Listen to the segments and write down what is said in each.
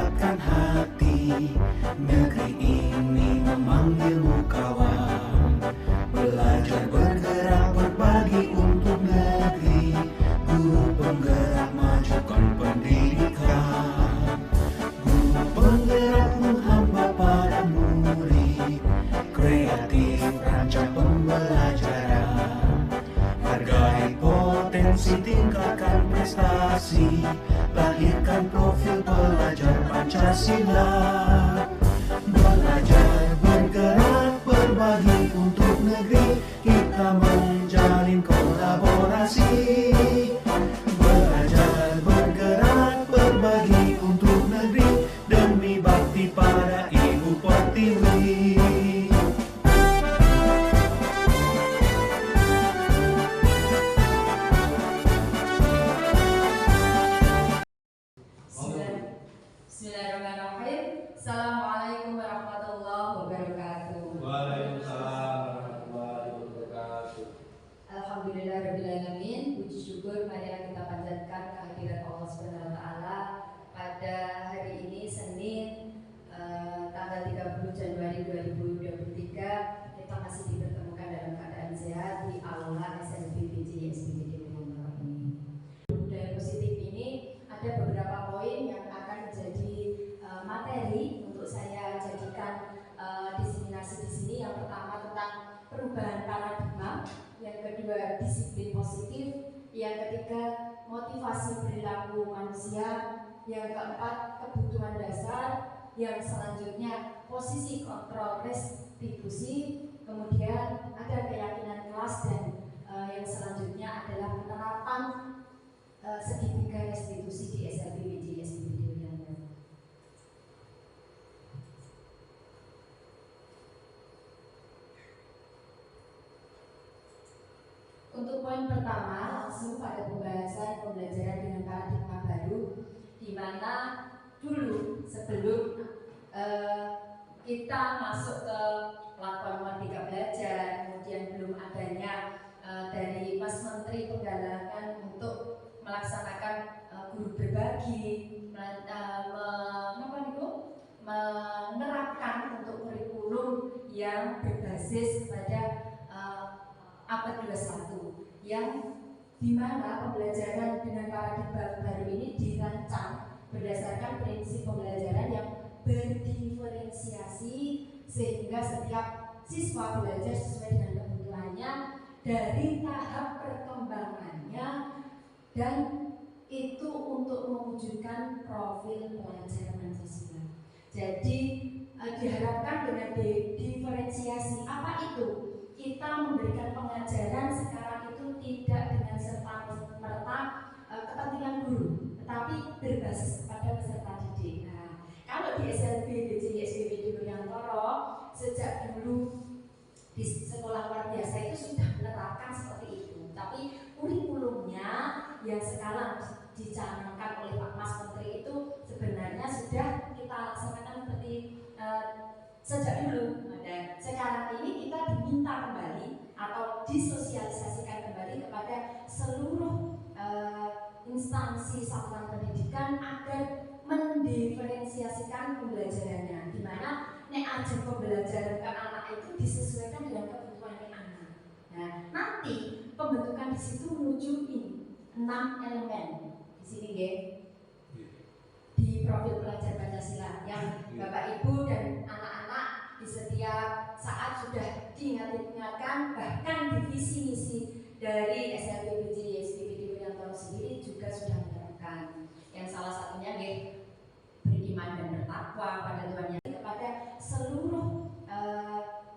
mendapatkan hati. Negeri ini memanggilmu kawan, belajar bergerak berbagi untuk negeri. Guru penggerak majukan pendidikan, guru penggerak menghamba pada murid, kreatif rancang pembelajaran, hargai potensi, tingkatkan prestasi, lahirkan profil pelajar Pancasila. Belajar bergerak berbagi untuk negeri, kita menjalin kolaborasi. Belajar bergerak berbagi untuk negeri, demi bakti pada Ibu Pertiwi. Bismillahirrahmanirrahim. Assalamualaikum warahmatullahi wabarakatuh. Waalaikumsalam warahmatullahi wabarakatuh. Alhamdulillahirrahmanirrahim. Puji syukur marilah kita panjatkan kehadirat Allah Subhanahu wa taala pada hari ini Senin tanggal 30 Januari 2023. Kita masih dipertemukan dalam keadaan sehat di aula SLBPJ SPBD Wilayah ini. Budaya positif ini ada beberapa poin yang akan menjadi materi untuk saya jadikan diseminasi di sini. Yang pertama tentang perubahan paradigma, yang kedua disiplin positif, yang ketiga motivasi perilaku manusia, yang keempat kebutuhan dasar, yang selanjutnya posisi kontrol restitusi, kemudian ada keyakinan kelas, dan yang selanjutnya adalah penerapan segitiga restitusi di SLBPJ SPBD Wilayah. Untuk poin pertama, langsung pada pembahasan pembelajaran dengan paradigma baru, di mana dulu sebelum kita masuk ke platform Merdeka Belajar, kemudian belum adanya dari Mas Menteri Penggalangan untuk melaksanakan guru berbagi, menerapkan untuk kurikulum yang berbasis pada abad 21, yang dimana pembelajaran dengan paradigma baru ini dirancang berdasarkan prinsip pembelajaran yang berdiferensiasi, sehingga setiap siswa belajar sesuai dengan kebutuhannya dari tahap perkembangannya, dan itu untuk mewujudkan profil pelajar Pancasila. Jadi diharapkan dengan diferensiasi apa itu? Kita memberikan pengajaran sekarang itu tidak dengan serta-merta kepentingan guru, tetapi berbasis kepada peserta didik. Nah, kalau di SLBPJ SPBD Wilayah sejak dulu di sekolah luar biasa itu sudah menerapkan seperti itu, tapi kurikulumnya yang sekarang dicanangkan oleh Pak Mas Menteri itu sebenarnya sudah kita laksanakan seperti sejak dulu. Dan sekarang ini kita diminta kembali atau disosialisasikan kembali kepada seluruh instansi satuan pendidikan agar mendiferensiasikan pembelajarannya, di mana ajang pembelajaran ke anak itu disesuaikan dengan kebutuhan anak. Nah, nanti pembentukan di situ menuju ini 6 elemen di sini ya, di profil pelajar Pancasila yang Bapak Ibu dan anak-anak di setiap saat sudah diingatkan, bahkan di visi misi dari SLBPJ SPBD Wilayah sendiri juga sudah menerapkan. Yang salah satunya beriman dan bertakwa pada Tuhan yang kepada seluruh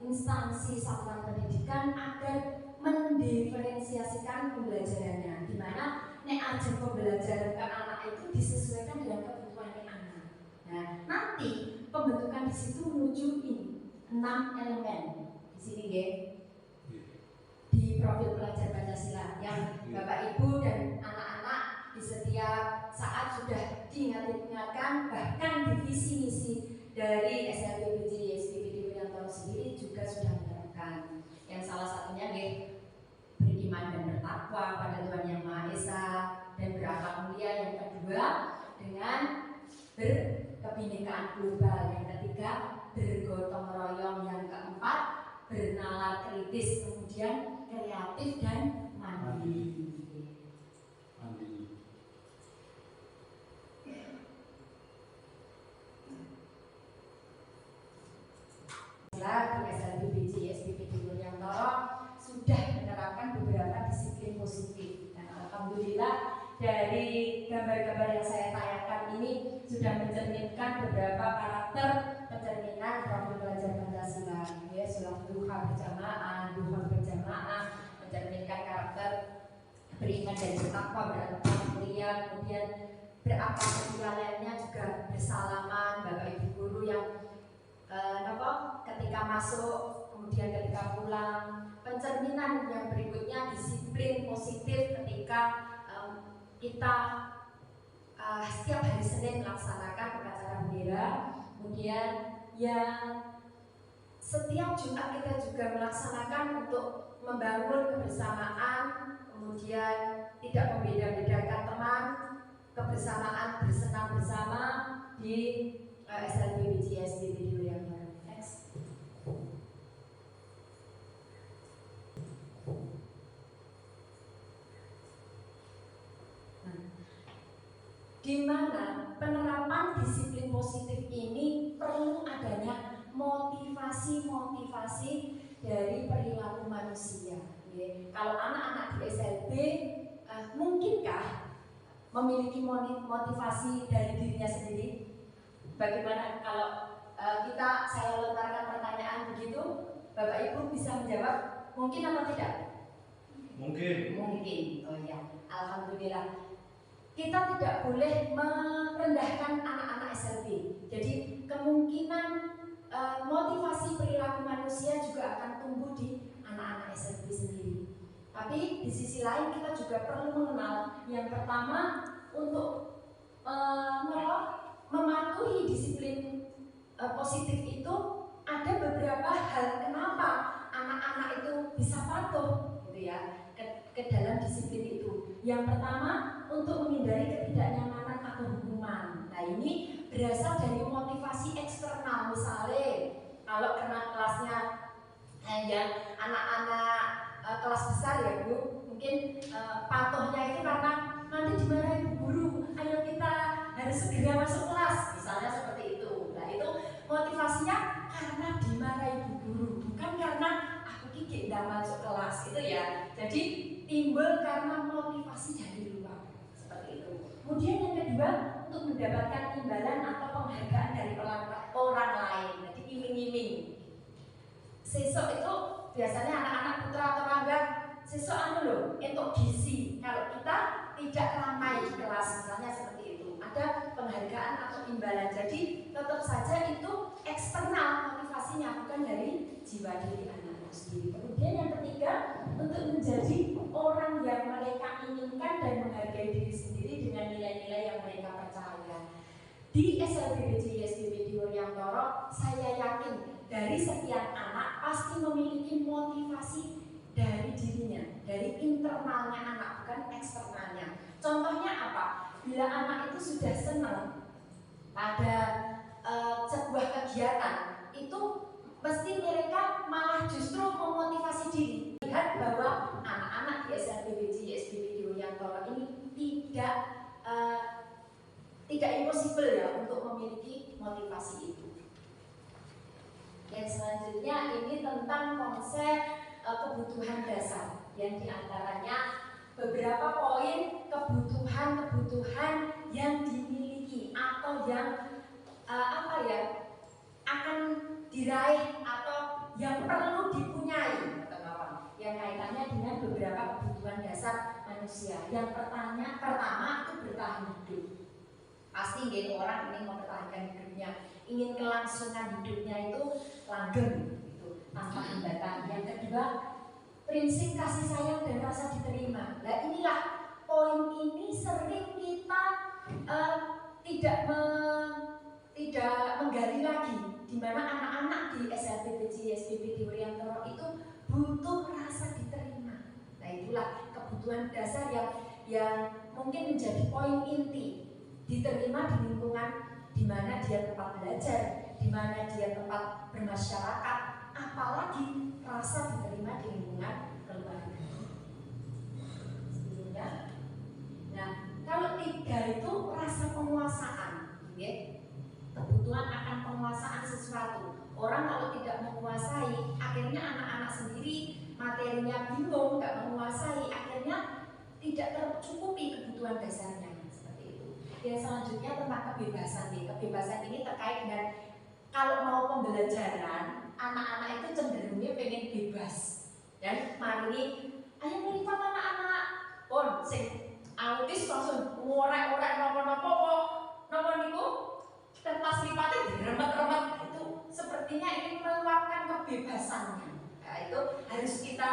instansi satuan pendidikan agar mendiferensiasikan pembelajarannya, di mana ajang pembelajaran ke anak itu disesuaikan dengan kebutuhan anak. Nah, nanti pembentukan di situ menuju ini 6 elemen di sini ya, di profil pelajar Pancasila yang Bapak Ibu dan anak-anak di setiap saat sudah diingatkan, bahkan di visi misi dari SLBPJ SPBD Wilayah sendiri juga sudah menerapkan. Yang salah satunya beriman dan bertakwa pada Tuhan Yang Maha Esa dan berakhlak mulia. Yang kedua dengan berkepentingan kebinekaan global, yang ketiga bergotong royong, yang keempat bernalar kritis, kemudian kreatif dan mandiri. Di SLBBJ SPP di Wuryantoro sudah menerapkan beberapa disiplin positif. Nah, alhamdulillah dari gambar-gambar yang saya tayangkan ini sudah mencerminkan beberapa karakter pencerminan profil pelajar Pancasila. Ya, sholat duha berjamaah, mencerminkan karakter beriman dan bertakwa, berakhlak mulia, kemudian berakhlak lainnya juga bersalaman, Bapak Ibu guru yang ketika masuk, kemudian ketika pulang. Pencerminan yang berikutnya disiplin positif ketika kita setiap hari Senin melaksanakan upacara bendera, kemudian yang setiap Jumat kita juga melaksanakan untuk membangun kebersamaan, kemudian tidak membeda-bedakan teman, kebersamaan bersenang bersama di SLBBJ SPP di Wuryantoro. Next. Di mana penerapan disiplin positif ini perlu adanya motivasi dari perilaku manusia. Kalau anak-anak di SLB mungkinkah memiliki motivasi dari dirinya sendiri? Bagaimana kalau saya lontarkan pertanyaan begitu, Bapak Ibu bisa menjawab mungkin atau tidak? Mungkin. Oh ya, alhamdulillah. Kita tidak boleh merendahkan anak-anak SLB. Jadi kemungkinan motivasi perilaku manusia juga akan tumbuh di anak-anak SLB sendiri. Tapi di sisi lain kita juga perlu mengenal yang pertama untuk mematuhi disiplin positif itu ada beberapa hal kenapa anak-anak itu bisa patuh gitu ya ke dalam disiplin itu. Yang pertama untuk menghindari ketidaknyamanan atau hukuman. Nah ini berasal dari motivasi eksternal, misalnya kalau kena kelasnya yang anak-anak kelas besar ya Bu, mungkin patuhnya itu karena nanti dimarahin bu guru, ayo kita harus segera masuk kelas, misalnya seperti itu. Nah itu motivasinya karena dimarahin bu guru, bukan karena aku kiki tidak masuk kelas itu ya. Jadi timbul karena motivasi dari luar seperti itu. Kemudian yang kedua untuk mendapatkan imbalan atau penghargaan dari orang lain, jadi iming-iming. Sesok itu biasanya anak-anak putra atau rangga sesok untuk gizi. Kalau kita tidak ramai di kelas misalnya seperti itu, ada penghargaan atau imbalan. Jadi tetap saja itu eksternal motivasinya, bukan dari jiwa diri anak sendiri. Kemudian yang ketiga untuk menjadi orang yang mereka inginkan dan menghargai diri sendiri dengan nilai-nilai yang mereka percaya. Di SLBBJ SPP di Wuryantoro, saya yakin dari sekian anak pasti memiliki motivasi dari dirinya, dari internalnya anak, bukan eksternalnya. Contohnya apa? Bila anak itu sudah senang pada sebuah kegiatan, itu pasti mereka malah justru memotivasi diri. Lihat bahwa anak-anak di SLBBJ SPP di Wuryantoro ini tidak impossible ya untuk memiliki motivasi itu. Yang selanjutnya ini tentang konsep kebutuhan dasar, yang diantaranya beberapa poin kebutuhan yang dimiliki atau yang akan diraih atau yang perlu dipunyai, yang kaitannya dengan beberapa kebutuhan dasar manusia. Yang pertama itu bertahan hidup. Pasti orang ingin mempertahankan hidupnya, ingin kelangsungan hidupnya itu langgeng gitu, tanpa hambatan. Yang kedua, prinsip kasih sayang dan rasa diterima. Nah inilah poin ini sering kita tidak menggali lagi, di mana anak-anak di SLBBJ SPP di Wuryantoro itu butuh rasa diterima. Nah itulah kebutuhan dasar yang mungkin menjadi poin inti, diterima di lingkungan di mana dia tempat belajar, di mana dia tempat bermasyarakat, apalagi rasa diterima di lingkungan keluarga. Ya. Nah, kalau 3 itu rasa penguasaan, ya. Kebutuhan akan penguasaan sesuatu. Orang kalau tidak menguasai, akhirnya anak-anak sendiri materinya bingung, nggak menguasai, akhirnya tidak tercukupi kebutuhan dasarnya. Seperti itu. Yang selanjutnya tentang kebebasan nih. Kebebasan ini terkait dengan kalau mau pembelajaran, anak-anak itu cenderungnya pengen bebas. Dan mari ini, ayo melipat anak-anak pun sing autis langsung ngorek-ngorek nopo niku kertas lipatnya diremet-remet, itu sepertinya ingin meluapkan kebebasannya. Nah, itu harus kita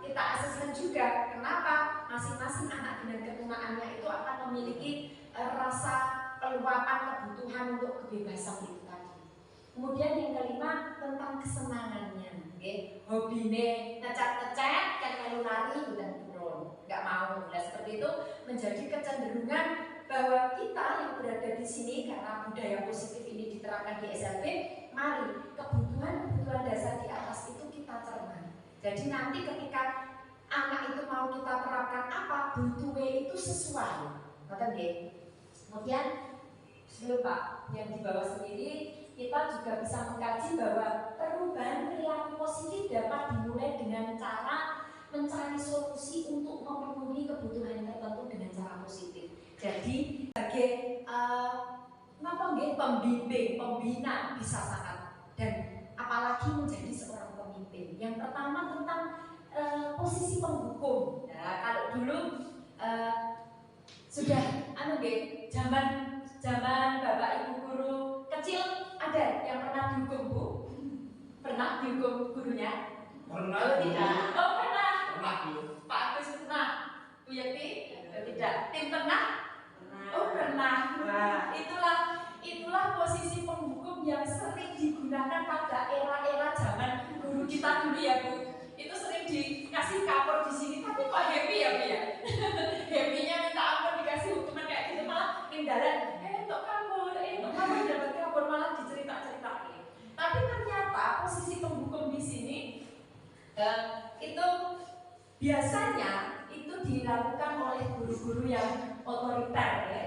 asesmen juga. Kenapa? Masing-masing anak dengan ketunaannya itu akan memiliki rasa peluapan kebutuhan untuk kebebasan itu tadi. Kemudian yang kelima tentang kesenangannya. Okay? Hobine ngecat-ngecat, kan melu nari dan turun, nggak mau. Nah, seperti itu menjadi kecenderungan bahwa kita yang berada di sini karena budaya positif ini diterapkan di SLB, mari kebutuhan dasar di atas itu kita cermati. Jadi nanti ketika anak itu mau kita terapkan apa, butuhnya itu sesuai. Betul ya? Kemudian sebelum Pak yang di bawah sendiri, kita juga bisa mengkaji bahwa perubahan perilaku positif dapat dimulai dengan cara mencari solusi untuk memenuhi kebutuhan tertentu dengan cara positif. Jadi sebagai pembimbing, pembina bisa sangat, dan apalagi menjadi seorang pemimpin. Yang pertama tentang posisi penghukum. Nah, kalau dulu sudah zaman Bapak Ibu guru kecil ada yang pernah dihukum, Bu? Pernah dihukum gurunya? Pernah. Oh, tidak. Oh, pernah. Pernah, Bu. Pak Agus pernah. Bu Yati? Tidak. Tim pernah? Oh, pernah. Nah, itulah posisi penghukum yang sering digunakan pada era-era zaman guru kita dulu ya, Bu. Itu sering dikasih kapur di sini, tapi kok happy ya, Bu ya? Happy-nya minta ampun dikasih hukuman kayak gitu, malah tindaran untuk kamu dapat kapur, malah dicerita-ceritakan. Tapi ternyata posisi penghukum di sini itu biasanya itu dilakukan oleh guru-guru yang otoriter, ya.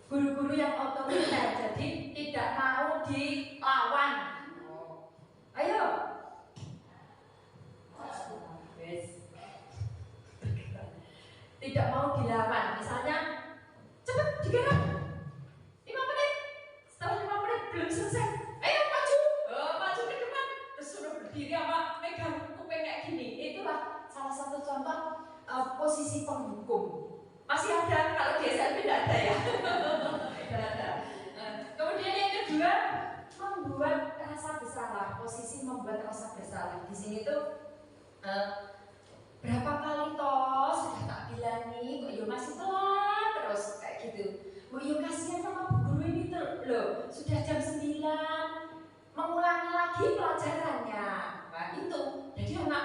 Guru-guru yang otoriter, jadi tidak mau dilawan. Ayo, tidak mau dilawan. Misalnya, cepat digarap 5 menit. Setelah 5 menit belum selesai, ayo maju, maju ke depan. Terus suruh berdiri apa megang kuping kayak gini. Itulah salah satu contoh posisi penghukum. Masih ada, kalau di SLB tidak ada ya. Tidak ada. Kemudian yang kedua, membuat rasa bersalah. Posisi membuat rasa bersalah. Di sini tuh berapa kali toh sudah tak bilangi, kok yo masih telat terus kayak gitu. Bu yo kasihan sama bu guru ini tuh loh, sudah jam 9 mengulangi lagi pelajarannya. Nah itu, jadi anak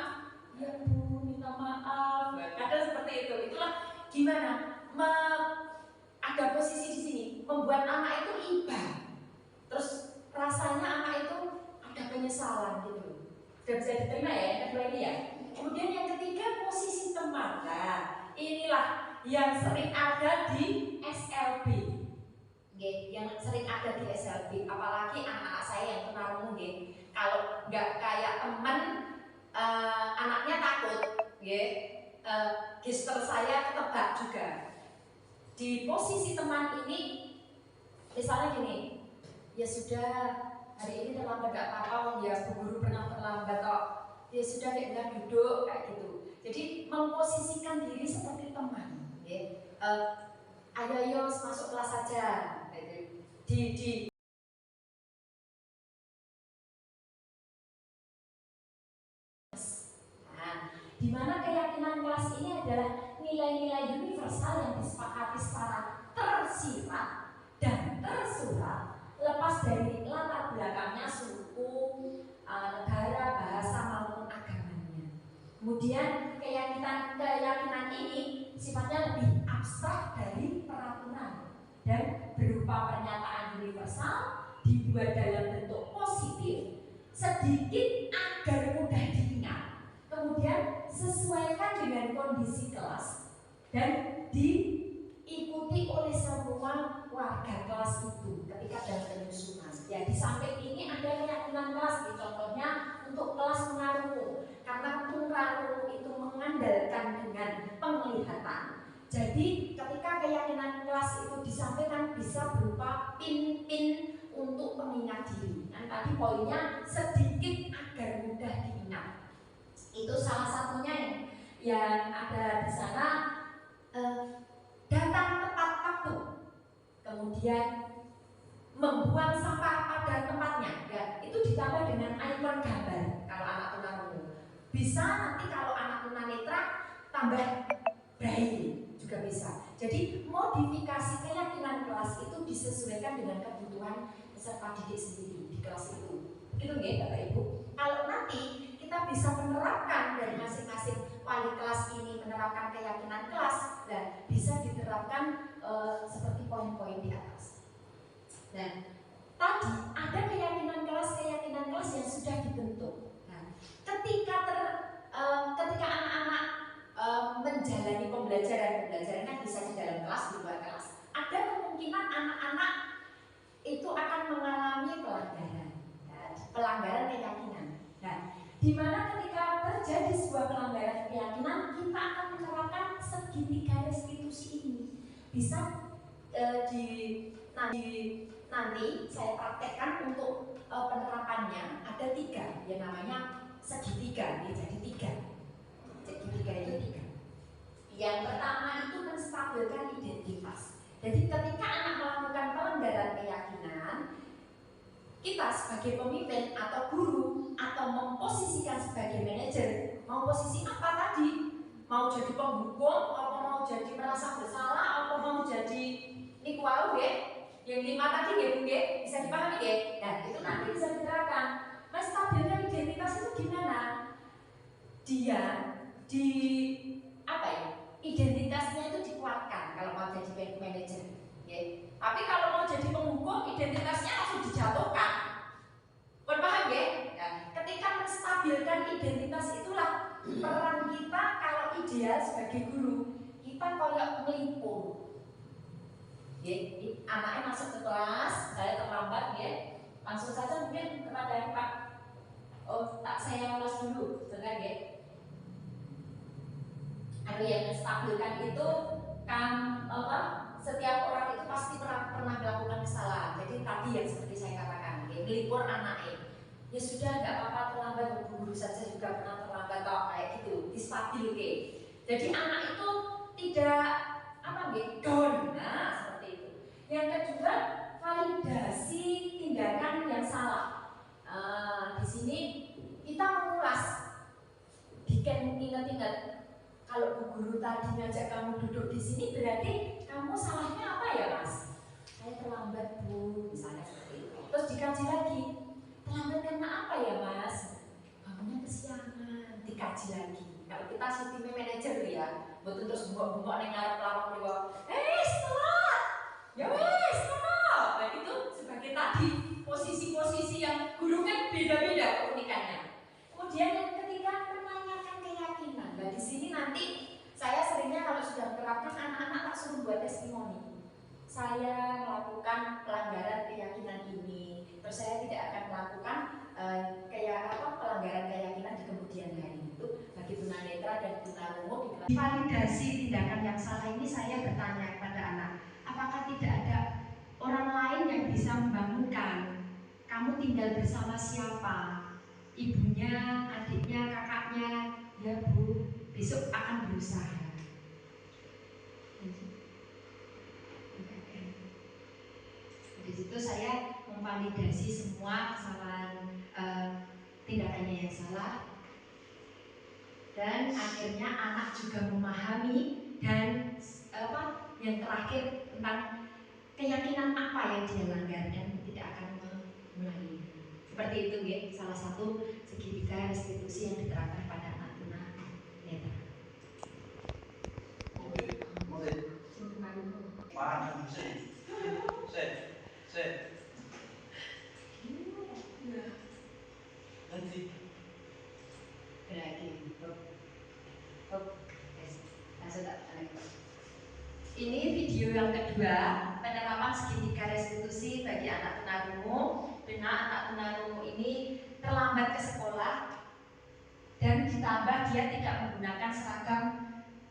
ya bu minta maaf. Kadang seperti itu. Itulah gimana ada posisi di sini membuat anak itu iba. Terus rasanya anak itu ada penyesalan gitu. Sudah bisa diterima ya yang kedua ini ya. Kemudian yang ketiga posisi teman. Nah, inilah yang sering ada di SLB. Yang sering ada di SLB, apalagi anak-anak saya yang tunarungu, kalau nggak kayak teman, anaknya takut, gister saya ketebak juga. Di posisi teman ini, misalnya gini, ya sudah hari ini terlambat nggak apa-apa, ya bu guru pernah terlambat kok. Ya sudah kayak bilang duduk kayak gitu. Jadi memposisikan diri seperti teman. Ayo masuk kelas saja. Di di mana keyakinan kelas ini adalah nilai-nilai universal yang disepakati secara tersirat dan tersurat, lepas dari latar belakangnya suku, negara, bahasa maupun agamanya. Kemudian keyakinan ini sifatnya lebih abstrak dari peraturan dan berupa pernyataan universal, dibuat dalam bentuk positif, sedikit agar mudah diingat, kemudian sesuaikan dengan kondisi kelas dan diikuti oleh semua warga kelas itu ketika dalam penyusunan. Ya, di samping ini ada keyakinan kelas, contohnya untuk kelas tunarungu, karena tunarungu itu mengandalkan dengan penglihatan. Jadi ketika keyakinan kelas itu disampaikan bisa berupa pin-pin untuk pengingat diri. Yang tadi poinnya sedikit agar mudah diingat. Itu salah satunya yang ada di sana. Datang tepat waktu, kemudian membuang sampah pada tempatnya. Ya, itu ditambah dengan ikon gambar kalau anak tunarungu. Bisa nanti kalau anak tunanetra tambah braille juga bisa. Jadi modifikasi keyakinan kelas itu disesuaikan dengan kebutuhan peserta didik sendiri di kelas itu. Begitu nggih Bapak Ibu? Kalau nanti kita bisa menerapkan dari masing-masing wali kelas ini menerapkan keyakinan kelas dan bisa diterapkan seperti poin-poin di atas. Nah, tadi ada keyakinan kelas yang sudah dibentuk. Nah, ketika anak-anak menjalani pembelajaran kan bisa di dalam kelas, di luar kelas. Ada kemungkinan anak-anak itu akan mengalami pelanggaran keyakinan. Nah, di mana ketika terjadi sebuah pelanggaran keyakinan, kita akan menerapkan segitiga restitusi ini. Bisa nanti saya praktekkan untuk penerapannya ada 3 yang namanya segitiga. Jadi 3. Segitiga itu 3. Yang pertama itu menstabilkan identitas. Jadi ketika anak melakukan pelanggaran keyakinan, kita sebagai pemimpin atau guru atau memposisikan sebagai manajer, mau posisi apa tadi? Mau jadi penghukum, atau mau jadi merasa bersalah, atau mau jadi nikwau yang 5 tadi bisa dipahami Nah, itu nanti bisa diterapkan. Menstabilkan identitas itu gimana? Dia identitasnya itu dikuatkan kalau mau jadi manajer. Tapi kalau mau jadi penghukum, identitasnya langsung dijatuhkan. Paham Nah, ketika menstabilkan identitas itulah peran kita kalau ideal sebagai guru. Kita kayak melipur. Anaknya masuk ke kelas, saya terlambat langsung saja mungkin kepada Pak. Saya ulas dulu, benar yang menstabilkan itu kan setiap orang itu pasti pernah melakukan kesalahan. Jadi tadi yang seperti saya katakan, melipur anaknya. Ya sudah, nggak apa-apa terlambat, guru saja juga pernah terlambat kayak gitu, distabil Jadi anak itu tidak down. Nah, seperti itu. Yang kedua, validasi tindakan yang salah. Di sini kita mengulas, ingat-ingat. Kalau Bu Guru tadi ngajak kamu duduk di sini, berarti kamu salahnya apa ya Mas? Saya terlambat Bu, misalnya seperti itu. Terus dikaji lagi, terlambat karena apa ya Mas? Bangunnya kesiangan, dikaji lagi. Kalau kita sistemnya manajer betul terus buka-buka nih ngarep lawak setelah, ya setelah. Nah itu sebagai tadi posisi-posisi yang guru kan beda-beda keunikannya. Kemudian yang ketiga menanyakan keyakinan. Nah di sini nanti saya seringnya kalau sudah menerapkan anak-anak tak suruh buat testimoni. Saya melakukan pelanggaran keyakinan ini, terus saya tidak akan melakukan pelanggaran keyakinan di kemudian hari. Itu bagi tunanetra dan tunarungu. Validasi tindakan yang salah ini saya bertanya kepada anak, apakah tidak ada orang lain yang bisa membangunkan? Kamu tinggal bersama siapa? Ibunya, adiknya, kakaknya? Ya Bu, besok akan berusaha. Di situ saya memvalidasi semua kesalahan tindakannya yang salah, dan akhirnya anak juga memahami dan yang terakhir tentang keyakinan apa yang dia langgar dan tidak akan mengulangi. Seperti itu salah satu segitiga restitusi yang diterapkan pada anak tunanetra. Set. Nanti. Lagi. Langsung tak ini video yang kedua, penerapan segitiga restitusi bagi anak tunarungu. Benar, anak tunarungu ini terlambat ke sekolah dan ditambah dia tidak menggunakan seragam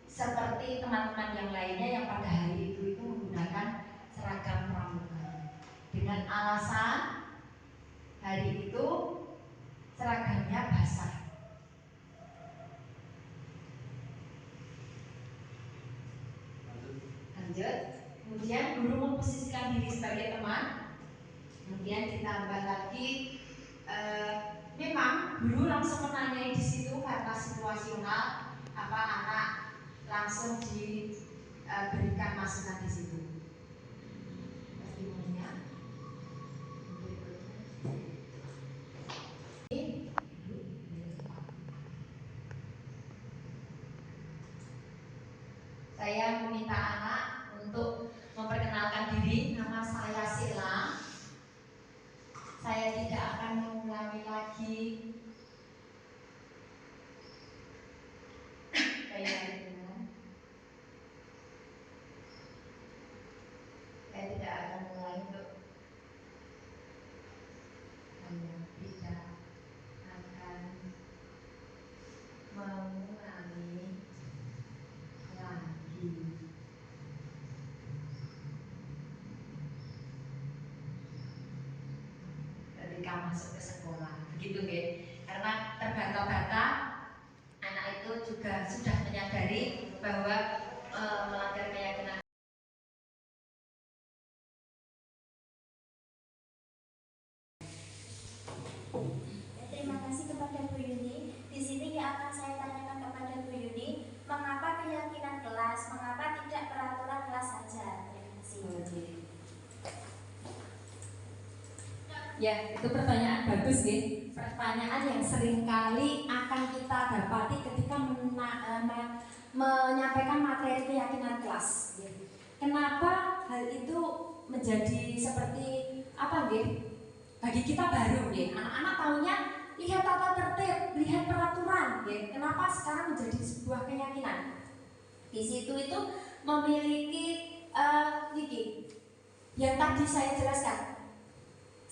seperti teman-teman yang lainnya yang pada hari itu menggunakan seragam pramuka dengan alasan hari itu seragamnya basah. Lanjut. Kemudian guru memposisikan diri sebagai teman. Kemudian ditambah lagi memang guru langsung menanyai di situ karena situasional apa anak langsung diberikan masukan di situ. Testimoninya. Saya meminta anak untuk memperkenalkan diri. Nama saya Sila. Saya tidak akan mengulangi lagi saya tidak akan mulai untuk tidak akan mengulangi lagi. Ketika masuk ke sekolah, begitu ya? Karena terbata-bata, anak itu juga sudah menyadari bahwa melanggar keyakinan. Terima kasih kepada Bu Yuni. Di sini yang akan saya tanyakan kepada Bu Yuni, mengapa keyakinan kelas, mengapa tidak peraturan kelas saja? Terima kasih. Ya, itu pertanyaan bagus ya. Pertanyaan yang seringkali akan kita dapati ketika menyampaikan materi keyakinan kelas. Kenapa hal itu menjadi seperti apa, Nggih? Bagi kita baru, nggih. Anak-anak tahunya lihat tata tertib, lihat peraturan, nggih. Kenapa sekarang menjadi sebuah keyakinan? Di situ itu memiliki yang tadi saya jelaskan.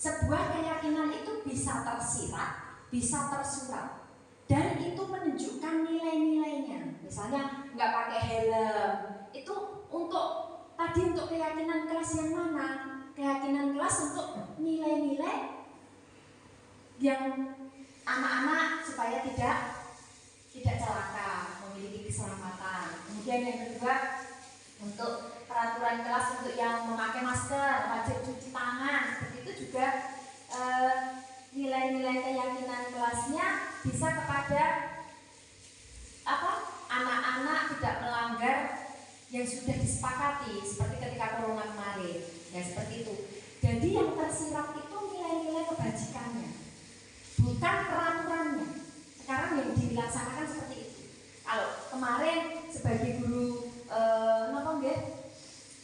Sebuah keyakinan itu bisa tersirat, bisa tersurat, dan itu menunjukkan nilai-nilainya. Misalnya nggak pakai helm, itu untuk keyakinan kelas yang mana? Keyakinan kelas untuk nilai-nilai yang anak-anak supaya tidak celaka, memiliki keselamatan. Kemudian yang kedua, untuk peraturan kelas untuk yang memakai masker, wajib cuci tangan, seperti itu juga nilai-nilai keyakinan kelasnya bisa kepada anak-anak tidak melanggar yang sudah disepakati seperti ketika corona kemarin, ya seperti itu. Jadi yang tersirat itu nilai-nilai kebajikannya, bukan peraturannya. Sekarang yang dilaksanakan seperti itu. Kalau kemarin sebagai guru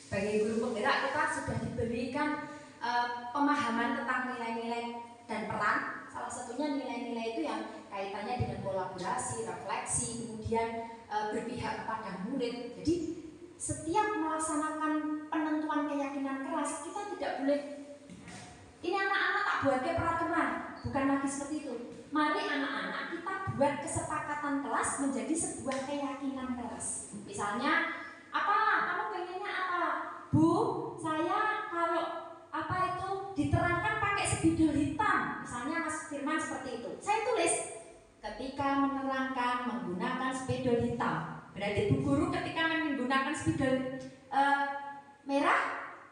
sebagai guru penggerak kita sudah diberikan pemahaman tentang nilai-nilai dan peran. Salah satunya nilai-nilai itu yang kaitannya dengan kolaborasi, refleksi, kemudian berpihak kepada murid. Jadi setiap melaksanakan penentuan keyakinan kelas, kita tidak boleh ini anak-anak tak buat ke peraturan, bukan lagi seperti itu. Mari anak-anak kita buat kesepakatan kelas menjadi sebuah keyakinan kelas. Misalnya, kamu pengennya apa? Bu, saya kalau diterangkan pakai spidol hitam. Misalnya Mas Firman seperti itu. Saya tulis ketika menerangkan menggunakan spidol hitam. Berarti Bu Guru ketika menggunakan spidol merah,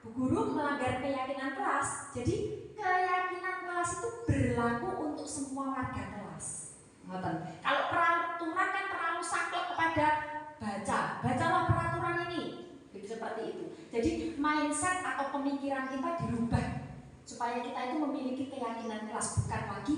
Bu Guru melanggar keyakinan kelas. Jadi keyakinan kelas itu berlaku untuk semua warga kelas. Kalau peraturan kan terlalu saklek kepada bacalah peraturan ini, seperti itu. Jadi mindset atau pemikiran kita dirubah supaya kita itu memiliki keyakinan kelas, bukan lagi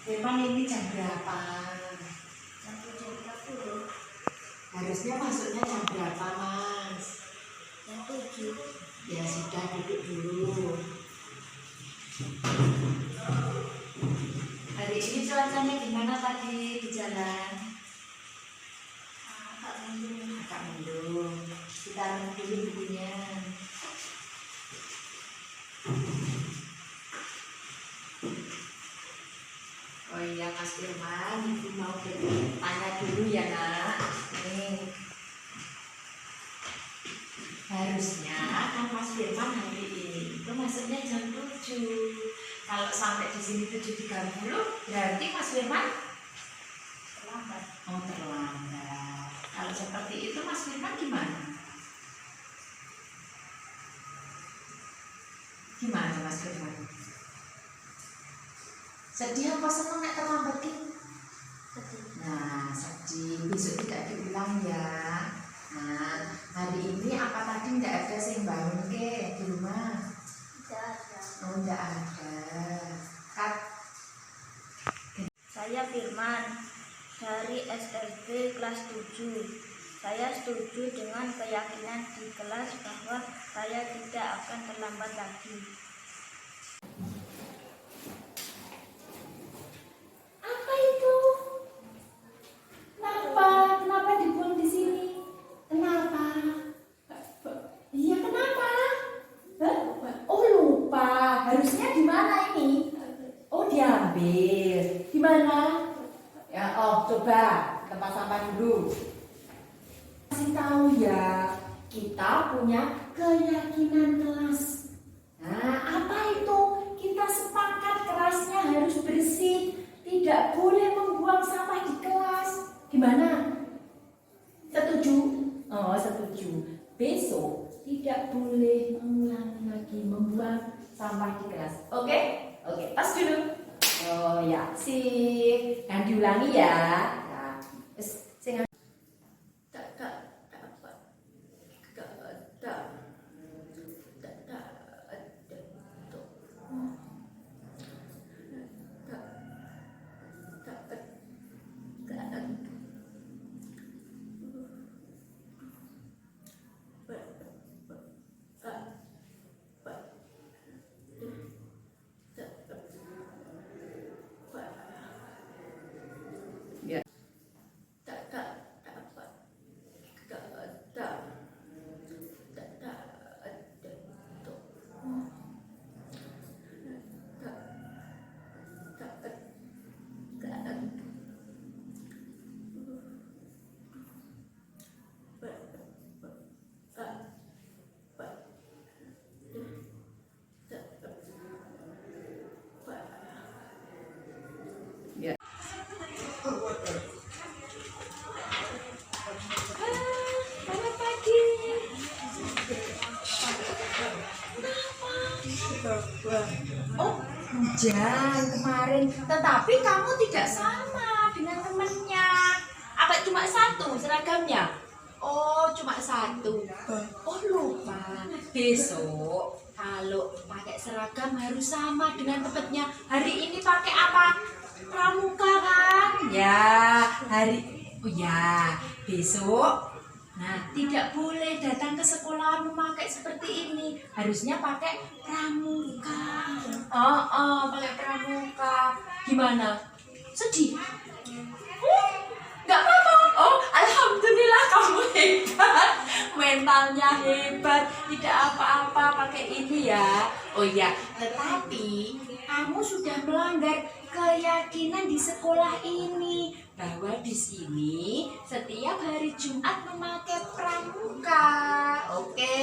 Firman ini jam berapa? Jam 7.30. Harusnya masuknya jam berapa, Mas? Jam 7. Ya sudah, duduk dulu. Hari ini cuacanya gimana tadi di jalan? Agak mendung. Kita rem dulu bukunya. Oh iya Mas Firman, Ibu mau bertanya dulu ya nak. Nih. Harusnya kan Mas Firman hari ini itu masuknya jam 7. Kalau sampai di sini 7.30 berarti Mas Firman Terlambat. oh terlambat. Kalau seperti itu Mas Firman gimana? Gimana Mas Firman? Sedih apa senang nek terlambat Ki? Sedih. Nah, sedih. Besok tidak diulang ya. Nah, hari ini apa tadi tidak ada sing bangun ke di rumah? Tidak ada. Oh, tidak ada. Kat. Saya Firman dari SLB kelas 7. Saya setuju dengan keyakinan di kelas bahwa saya tidak akan terlambat lagi. Apa itu? Kenapa? Kenapa dibuang di sini? Kenapa? Iya kenapa? Hah? Oh lupa. Harusnya di mana ini? Oh diambil. Di mana? Ya, oh coba tempat sampah dulu. Kasih tahu ya, kita punya keyakinan kelas. Nah, apa itu? Kita sepakat kelasnya harus bersih, tidak boleh membuang sampah di kelas. Gimana? Setuju? Oh, setuju. Besok tidak boleh mengulangi lagi membuang sampah di kelas. Oke? Oke, tas dulu. Oh ya, sip. Dan diulangi ya. Nah, sing oh, hujan kemarin. Tetapi kamu tidak sama dengan temannya. Apa cuma satu seragamnya? Oh, cuma satu. Oh, lupa. Besok kalau pakai seragam harus sama dengan tempatnya. Hari ini pakai apa? Pramuka kan? Ya, oh ya, besok. Nah, tidak boleh datang ke sekolah memakai seperti ini. Harusnya pakai pramuka. Pakai pramuka. Gimana? Sedih? Nggak apa-apa. Oh, alhamdulillah kamu hebat. Mentalnya hebat. Tidak apa-apa pakai ini ya. Oh ya, tetapi kamu sudah melanggar keyakinan di sekolah ini bahwa di sini setiap hari Jumat memakai pramuka. Oke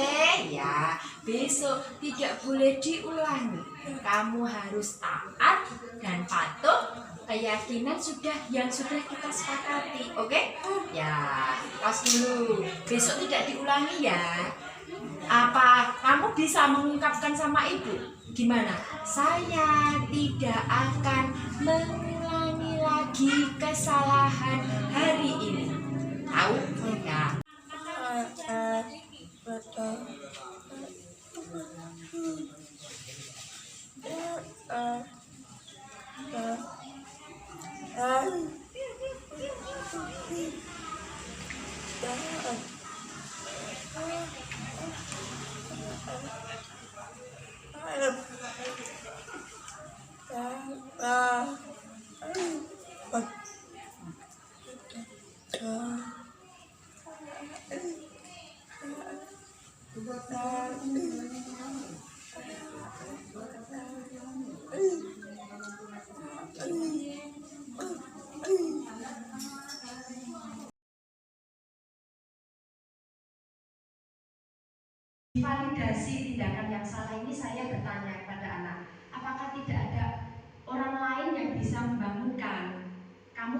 ya, besok tidak boleh diulangi. Kamu harus taat dan patuh keyakinan yang sudah kita sepakati. Oke? Ya, pas dulu. Besok tidak diulangi ya. Apa kamu bisa mengungkapkan sama ibu? Gimana? Saya tidak akan mengulangi lagi kesalahan hari ini. Tahu? Ya.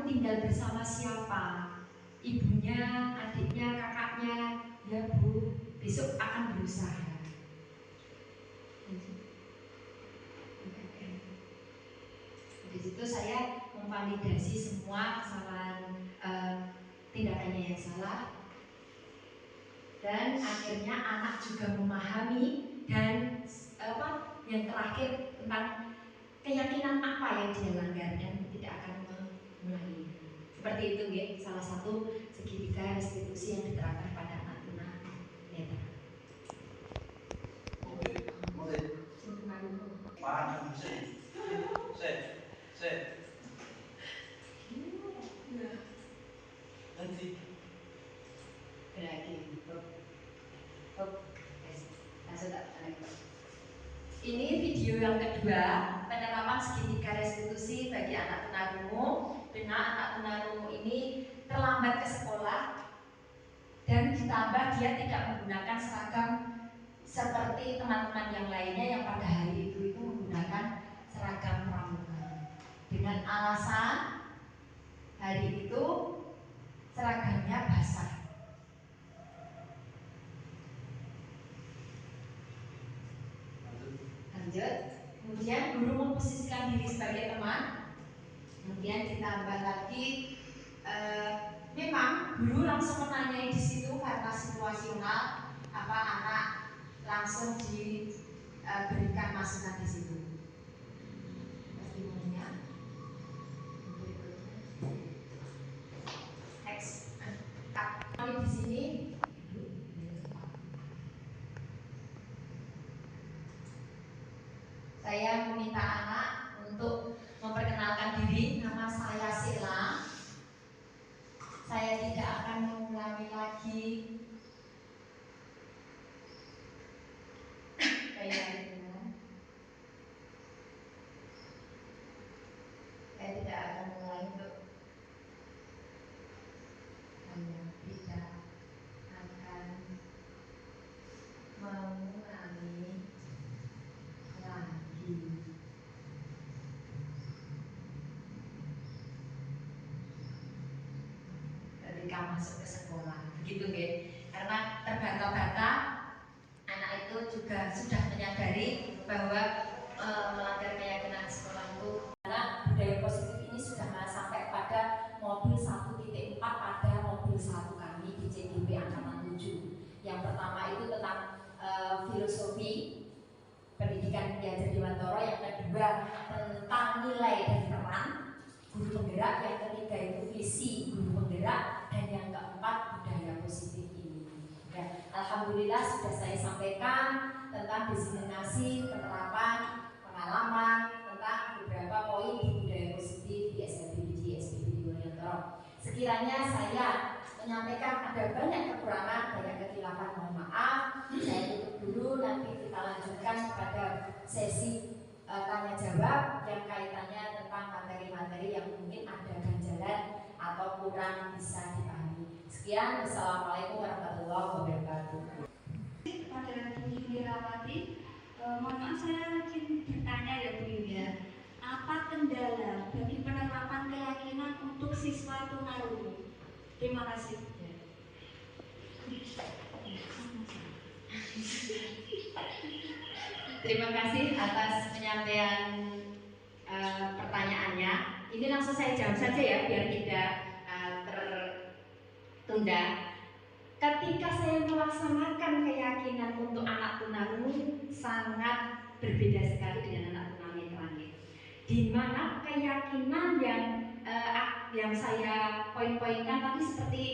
tinggal bersama siapa? Ibunya, adiknya, kakaknya, ya Bu, besok akan berusaha. Di situ saya memvalidasi semua kesalahan tindakannya yang salah, dan akhirnya anak juga memahami, dan yang terakhir tentang keyakinan apa yang dia langgar dan tidak akan mengulangi. Seperti itu ya, salah satu segitiga restitusi yang diterapkan pada anak tunanetra. Ini video yang kedua, penerapan segitiga restitusi bagi anak tunarungu. Dengan anak tunarungu ini terlambat ke sekolah, dan ditambah dia tidak menggunakan seragam seperti teman-teman yang lainnya yang pada hari itu menggunakan seragam pramuka, dengan alasan hari itu seragamnya basah. Lanjut, kemudian guru memposisikan diri sebagai teman, kemudian ditambah lagi memang guru langsung menanyai di situ karena situasional, apa anak langsung diberikan masukan di situ. Testimoninya next. Di sini saya meminta anak untuk memperkenalkan diri. Nama saya Sila. Saya tidak akan mengulangi lagi saya tidak akan mengulangi untuk tidak akan mengulangi lagi. Ketika masuk ke sekolah, begitu ya. Karena terbata-bata, anak itu juga sudah menyadari bahwa melanggar keyakinan sekolah itu. Karena budaya positif ini sudah sampai pada modul 1.4 pada modul 1 kami di CDP Angkatan 7. Yang pertama itu tentang filosofi pendidikan Ki Hajar Dewantara, yang kedua tentang nilai dan peran guru penggerak, yang ketiga itu visi guru penggerak, dan yang keempat budaya positif ini. Ya, alhamdulillah sudah saya sampaikan tentang diseminasi, penerapan, pengalaman tentang beberapa poin di budaya positif di SPBD Dewantara. Sekiranya saya menyampaikan ada banyak kekurangan, banyak kekilafan, mohon maaf. Saya tutup dulu, nanti kita lanjutkan pada sesi tanya jawab yang kaitannya tentang materi-materi yang mungkin ada ganjalan atau kurang bisa dipahami. Sekian, wassalamualaikum warahmatullahi wabarakatuh. Kepada Bu Yulirawati, mohon maaf saya izin bertanya ya Bu Yulia, apa kendala bagi penerapan keyakinan untuk siswa tunarungu? Terima kasih. Terima kasih atas penyampaian pertanyaannya. Ini langsung saya jawab saja ya, biar tidak tertunda. Ketika saya melaksanakan keyakinan untuk anak tunarungu, sangat berbeda sekali dengan anak tunanetra, di mana keyakinan yang saya poin-poinkan tadi seperti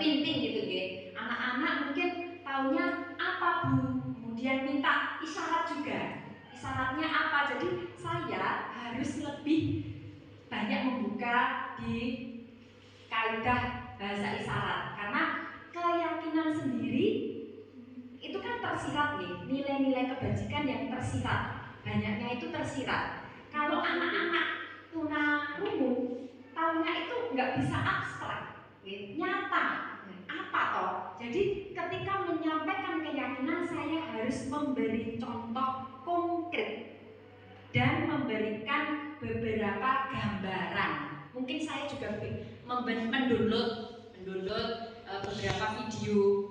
pinting gitu ya. Anak-anak mungkin taunya apa Bu, kemudian minta isyarat juga. Isyaratnya apa? Jadi saya harus lebih banyak membuka di kaidah bahasa isyarat, karena keyakinan sendiri itu kan tersirat nih, nilai-nilai kebajikan yang tersirat, banyaknya itu tersirat. Kalau anak-anak tunarungu tahunya itu nggak bisa abstrak, nyata, apa toh? Jadi ketika menyampaikan keyakinan, saya harus memberi contoh konkret dan memberikan beberapa gambaran. Mungkin mungkin saya juga mendownload beberapa video